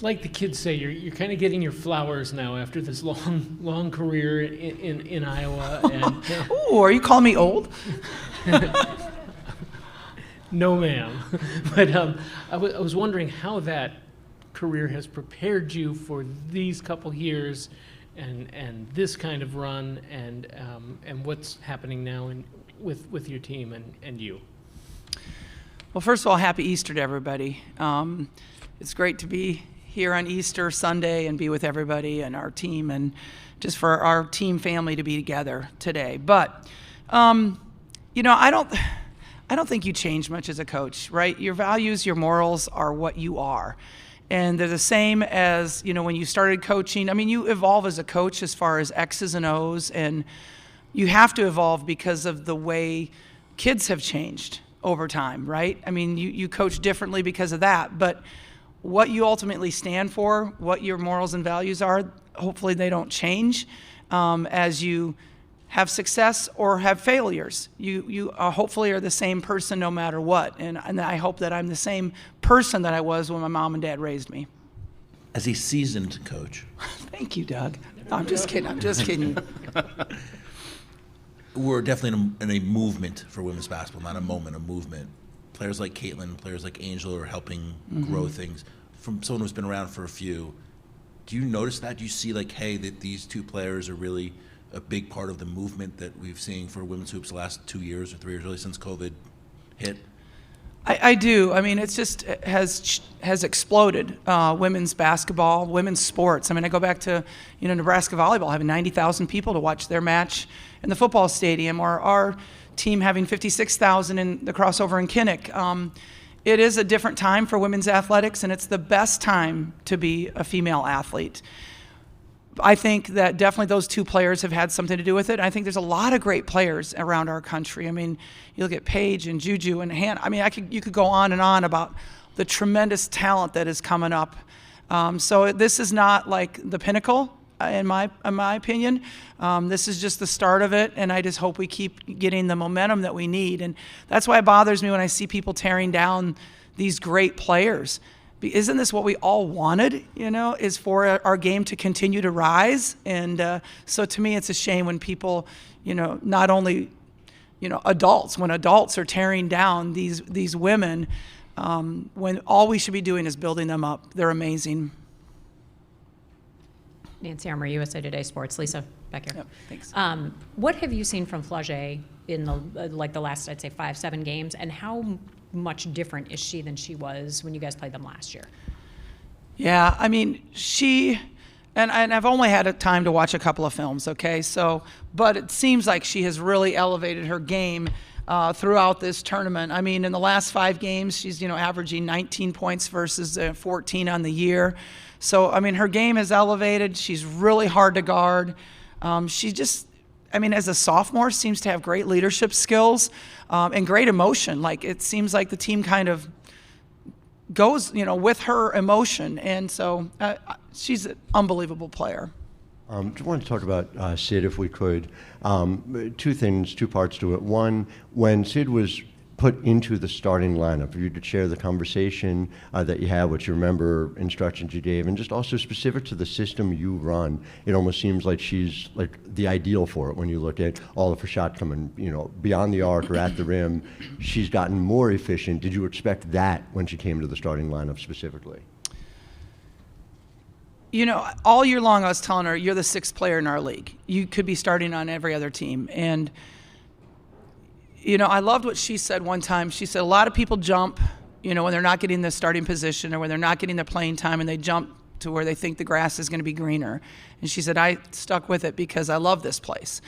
Like the kids say, you're kind of getting your flowers now after this long career in Iowa. And Ooh, are you calling me old? no, ma'am. But I was wondering how that career has prepared you for these couple years and this kind of run and what's happening now with your team and you. Well, first of all, happy Easter to everybody. It's great to be here on Easter Sunday and be with everybody and our team, and just for our team family to be together today. But I don't think you change much as a coach, right? Your values, your morals are what you are. And they're the same as, when you started coaching. I mean, you evolve as a coach as far as X's and O's, and you have to evolve because of the way kids have changed over time, right? I mean, you coach differently because of that. But what you ultimately stand for, what your morals and values are, hopefully they don't change as you have success or have failures. You hopefully are the same person no matter what. And I hope that I'm the same person that I was when my mom and dad raised me. As a seasoned coach. Thank you, Doug. No, I'm just kidding. We're definitely in a movement for women's basketball, not a moment, a movement. Players like Caitlin, players like Angel are helping grow things. From someone who's been around for a few, do you notice that? Do you see that these two players are really a big part of the movement that we've seen for women's hoops the last 2 years or 3 years, really since COVID hit? I do. I mean, it's just has exploded. Women's basketball, women's sports. I mean, I go back to Nebraska volleyball having 90,000 people to watch their match in the football stadium, or our team having 56,000 in the crossover in Kinnick. It is a different time for women's athletics, and it's the best time to be a female athlete. I think that definitely those two players have had something to do with it. I think there's a lot of great players around our country. I mean, you look at Paige and Juju and Hannah. I mean, you could go on and on about the tremendous talent that is coming up. So this is not like the pinnacle, in my opinion. This is just the start of it, and I just hope we keep getting the momentum that we need. And that's why it bothers me when I see people tearing down these great players. Isn't this what we all wanted, is for our game to continue to rise? And so to me, it's a shame when people, not only, adults, when adults are tearing down these women, when all we should be doing is building them up. They're amazing. Nancy Armour, USA Today Sports. Lisa, back here. Yep, thanks. What have you seen from Flage in the last, I'd say, 5-7 games, and how much different is she than she was when you guys played them last year? Yeah, I mean, and I've only had a time to watch a couple of films, okay? But it seems like she has really elevated her game throughout this tournament. I mean, in the last 5 games, she's, averaging 19 points versus 14 on the year. So, I mean, her game is elevated. She's really hard to guard. She just, as a sophomore, seems to have great leadership skills and great emotion. Like, it seems like the team kind of goes, with her emotion. And so she's an unbelievable player. Just wanted to talk about Sid, if we could. 2 things, 2 parts to it. One, when Sid was put into the starting lineup, for you to share the conversation that you had, what you remember, instructions you gave, and just also specific to the system you run, it almost seems like she's like the ideal for it when you look at all of her shot coming, beyond the arc or at the rim. She's gotten more efficient. Did you expect that when she came to the starting lineup specifically? All year long I was telling her, you're the 6th player in our league. You could be starting on every other team. And I loved what she said one time. She said a lot of people jump, when they're not getting the starting position or when they're not getting the playing time, and they jump to where they think the grass is going to be greener. And she said, I stuck with it because I love this place.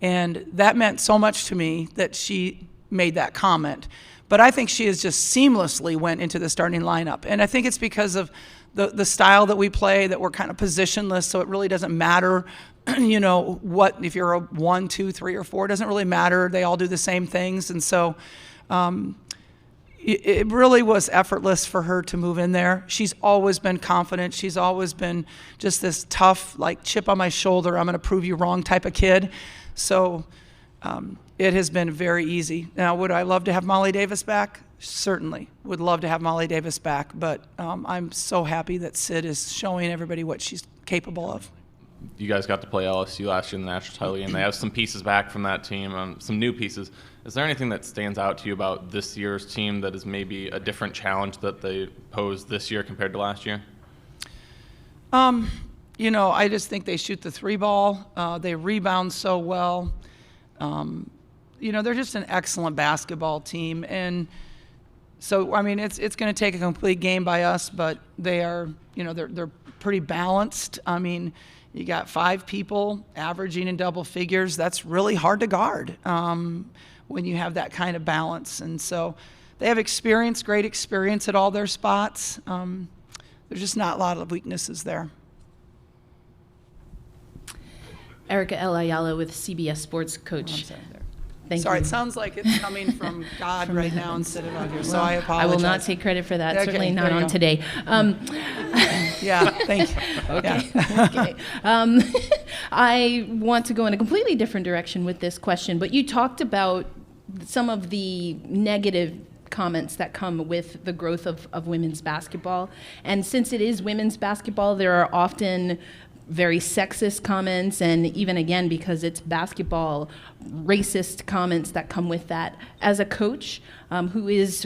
And that meant so much to me that she made that comment. But I think she has just seamlessly went into the starting lineup. And I think it's because of the style that we play, that we're kind of positionless, so it really doesn't matter what, if you're a 1, 2, 3, or 4, it doesn't really matter. They all do the same things. And so it really was effortless for her to move in there. She's always been confident. She's always been just this tough, like, chip on my shoulder, I'm going to prove you wrong type of kid. So it has been very easy. Now, would I love to have Molly Davis back? certainly would love to have Molly Davis back, but I'm so happy that Sid is showing everybody what she's capable of. You guys got to play LSU last year in the national title game. They have some pieces back from that team, some new pieces. Is there anything that stands out to you about this year's team that is maybe a different challenge that they pose this year compared to last year? I just think they shoot the 3-ball. They rebound so well. They're just an excellent basketball team. And so, it's going to take a complete game by us, but they are, they're pretty balanced. You got 5 people averaging in double figures. That's really hard to guard when you have that kind of balance. And so they have experience, great experience at all their spots. There's just not a lot of weaknesses there. Erica L. Ayala with CBS Sports Coach. Thank Sorry, you. it sounds like it's coming from God right now instead of out here, so I I apologize. will not take credit for that, Okay, certainly not there you on go. today. Yeah, thank you. Okay. Yeah. Okay. I want to go in a completely different direction with this question, but you talked about some of the negative comments that come with the growth of women's basketball. And since it is women's basketball, there are often very sexist comments, and even again, because it's basketball, racist comments that come with that. As a coach who is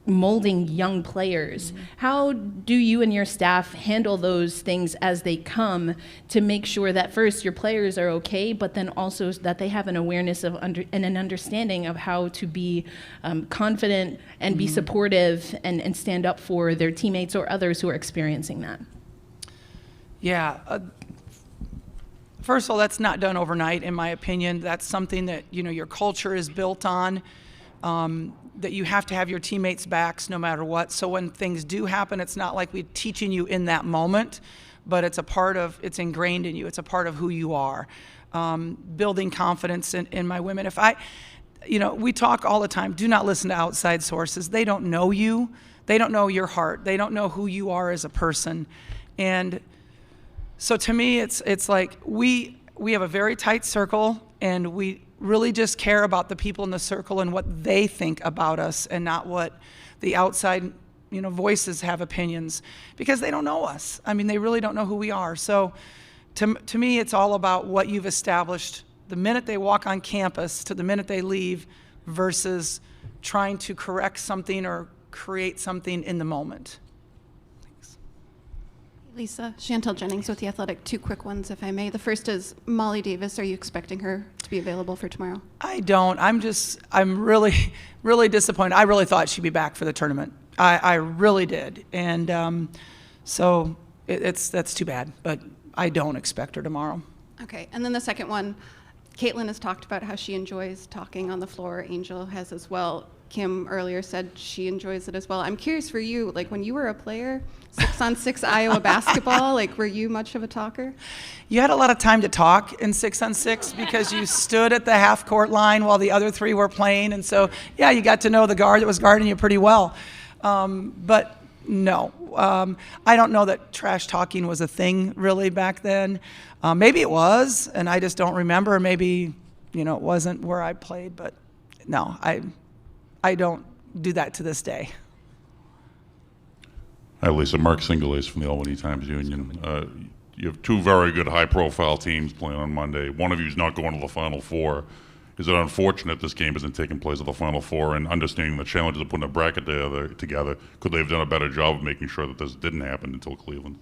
molding young players, how do you and your staff handle those things as they come to make sure that first your players are okay, but then also that they have an awareness of and an understanding of how to be confident and be supportive and stand up for their teammates or others who are experiencing that? Yeah. First of all, that's not done overnight, in my opinion. That's something that, your culture is built on, that you have to have your teammates' backs no matter what. So when things do happen, it's not like we're teaching you in that moment, but it's ingrained in you. It's a part of who you are. Building confidence in my women. We talk all the time, do not listen to outside sources. They don't know you. They don't know your heart. They don't know who you are as a person. And so to me, it's like we have a very tight circle, and we really just care about the people in the circle and what they think about us, and not what the outside, voices have opinions, because they don't know us. They really don't know who we are. So to me, it's all about what you've established the minute they walk on campus to the minute they leave, versus trying to correct something or create something in the moment. Lisa, Chantel Jennings with The Athletic. 2 quick ones, if I may. The first is Molly Davis. Are you expecting her to be available for tomorrow? I don't. I'm really, really disappointed. I really thought she'd be back for the tournament. I really did. And so that's too bad, but I don't expect her tomorrow. Okay. And then the second one, Caitlin has talked about how she enjoys talking on the floor. Angel has as well. Kim earlier said she enjoys it as well. I'm curious for you, when you were a player, 6-on-6 Iowa basketball, were you much of a talker? You had a lot of time to talk in 6-on-6 because you stood at the half-court line while the other 3 were playing. And so, yeah, you got to know the guard that was guarding you pretty well. But no, I don't know that trash talking was a thing really back then. Maybe it was, and I just don't remember. Maybe, it wasn't where I played, but no, I don't do that to this day. Hi, Lisa. Mark Singulace from the Albany Times-Union. You have 2 very good high-profile teams playing on Monday. One of you is not going to the Final Four. Is it unfortunate this game isn't taking place at the Final Four? And understanding the challenges of putting a bracket together, could they have done a better job of making sure that this didn't happen until Cleveland?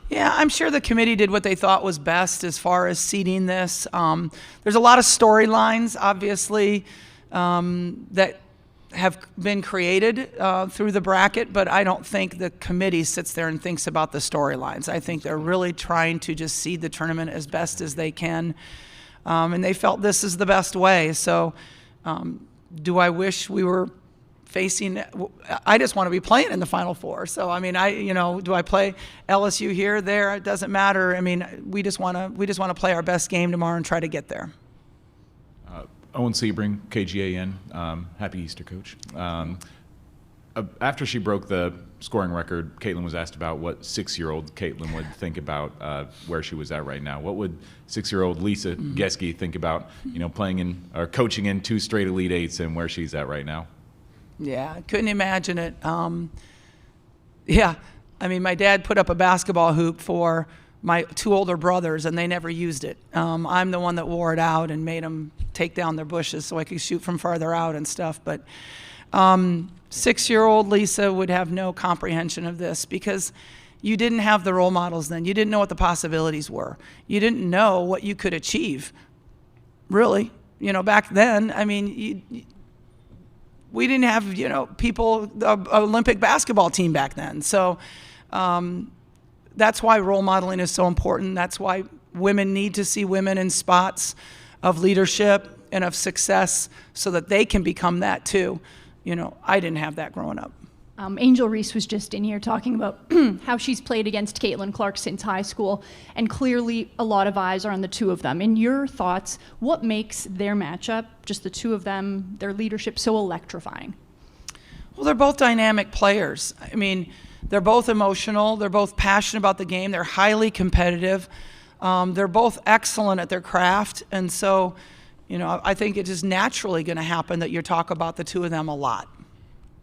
Yeah, I'm sure the committee did what they thought was best as far as seeding this. There's a lot of storylines, obviously, that have been created through the bracket, but I don't think the committee sits there and thinks about the storylines. I think they're really trying to just seed the tournament as best as they can, and they felt this is the best way. So do I wish we were facing, I just want to be playing in the Final Four. So, do I play LSU here, there? It doesn't matter. We just want to play our best game tomorrow and try to get there. Owen Sebring, KGAN. Happy Easter, Coach. After she broke the scoring record, Caitlin was asked about what 6-year-old Caitlin would think about where she was at right now. What would 6-year-old Lisa Geske think about, playing in or coaching in 2 straight Elite Eights and where she's at right now? Yeah, I couldn't imagine it. Yeah, I mean, my dad put up a basketball hoop for my 2 older brothers, and they never used it. I'm the one that wore it out and made them take down their bushes so I could shoot from farther out and stuff. But 6-year-old Lisa would have no comprehension of this because you didn't have the role models then. You didn't know what the possibilities were. You didn't know what you could achieve, really. Back then, I mean, we didn't have, people, the Olympic basketball team back then. So that's why role modeling is so important. That's why women need to see women in spots of leadership and of success so that they can become that too. I didn't have that growing up. Angel Reese was just in here talking about how she's played against Caitlin Clark since high school, and clearly a lot of eyes are on the two of them. In your thoughts, what makes their matchup, just the two of them, their leadership, so electrifying? Well, they're both dynamic players. I mean, they're both emotional. They're both passionate about the game. They're highly competitive. They're both excellent at their craft. And so, I think it is naturally going to happen that you talk about the two of them a lot.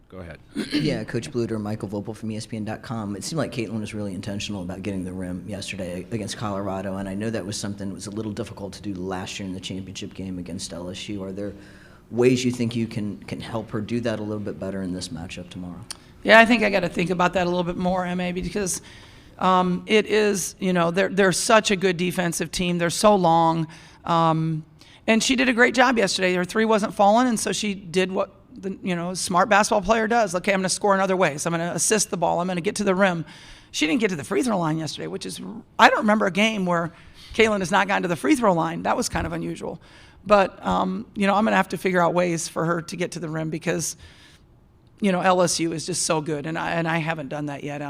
Go ahead. Yeah, Coach Bluder, Michael Vopel from ESPN.com. It seemed like Caitlin was really intentional about getting the rim yesterday against Colorado, and I know that was something that was a little difficult to do last year in the championship game against LSU. Are there ways you think you can help her do that a little bit better in this matchup tomorrow? Yeah, I think I got to think about that a little bit more, MA, because it is, they're such a good defensive team. They're so long. And she did a great job yesterday. Her 3 wasn't falling, and so she did what a smart basketball player does. Okay, I'm going to score in other ways. I'm going to assist the ball. I'm going to get to the rim. She didn't get to the free throw line yesterday, which is, I don't remember a game where Caitlin has not gotten to the free throw line. That was kind of unusual. But, I'm going to have to figure out ways for her to get to the rim because, LSU is just so good, and I haven't done that yet,